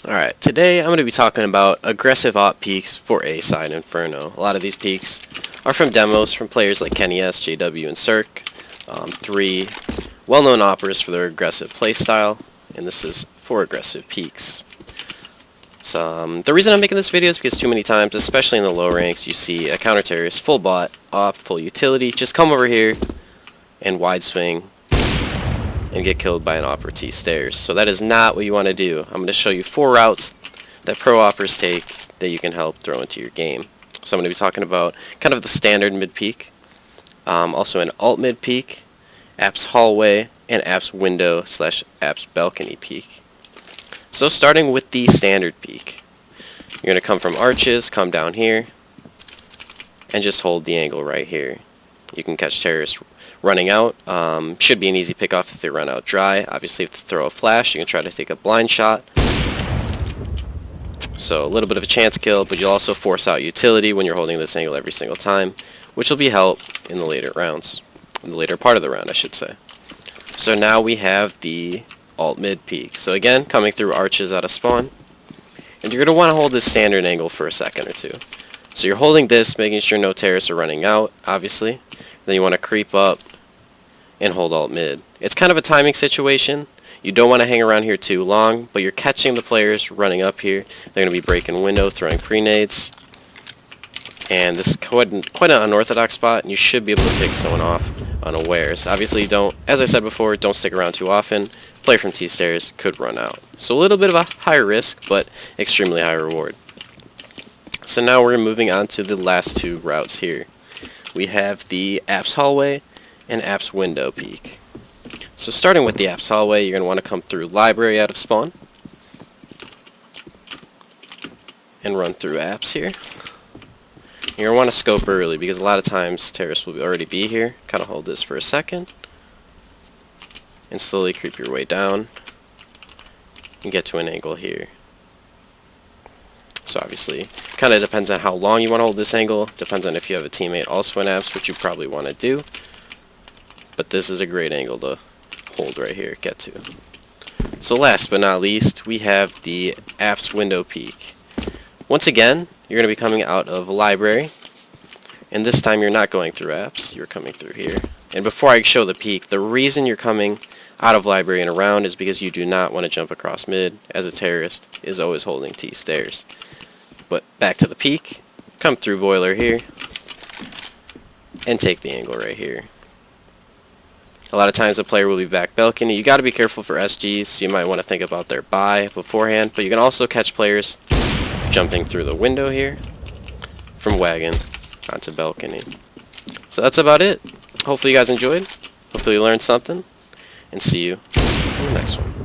Alright, today I'm going to be talking about aggressive AWP peaks for A-side Inferno. A lot of these peaks are from demos from players like Kenny S, JW, and Cirque. Three well-known operas for their aggressive playstyle, and this is for aggressive peaks. So, the reason I'm making this video is because too many times, especially in the low ranks, you see a counter-terrorist, full bot, AWP, full utility, just come over here and wide swing and get killed by an opera T stairs. So that is not what you want to do. I'm going to show you 4 routes that pro operas take that you can help throw into your game. So I'm going to be talking about kind of the standard mid peak, also an alt mid peak, apps hallway, and apps window / apps balcony peak. So starting with the standard peak, you're going to come from arches, come down here, and just hold the angle right here. You can catch terrorists running out. Should be an easy pick-off if they run out dry. Obviously, if they throw a flash, you can try to take a blind shot. So a little bit of a chance kill, but you'll also force out utility when you're holding this angle every single time, which will be help in the later rounds. In the later part of the round, I should say. So now we have the alt mid peak. So again, coming through arches out of spawn. And you're going to want to hold this standard angle for a second or two. So you're holding this, making sure no terrorists are running out, obviously. Then you want to creep up and hold alt mid. It's kind of a timing situation. You don't want to hang around here too long, but you're catching the players running up here. They're going to be breaking window, throwing pre-nades. And this is quite an unorthodox spot, and you should be able to pick someone off unawares. Obviously, don't, as I said before, don't stick around too often. Player from T-stairs could run out. So a little bit of a higher risk, but extremely high reward. So now we're moving on to the last 2 routes here. We have the apps hallway and apps window peak. So starting with the apps hallway, you're going to want to come through library out of spawn and run through apps here. You're going to want to scope early because a lot of times terrorists will already be here. Kind of hold this for a second and slowly creep your way down and get to an angle here. So obviously, kind of depends on how long you want to hold this angle. Depends on if you have a teammate also in apps, which you probably want to do. But this is a great angle to hold right here, get to. So last but not least, we have the apps window peak. Once again, you're going to be coming out of library. And this time you're not going through apps, you're coming through here. And before I show the peak, the reason you're coming out of library and around is because you do not want to jump across mid, as a terrorist is always holding T stairs. But back to the peak, come through boiler here, and take the angle right here. A lot of times the player will be back balcony. You got to be careful for SGs, so you might want to think about their buy beforehand, but you can also catch players jumping through the window here, from wagon onto balcony. So that's about it. Hopefully you guys enjoyed, hopefully you learned something, and see you in the next one.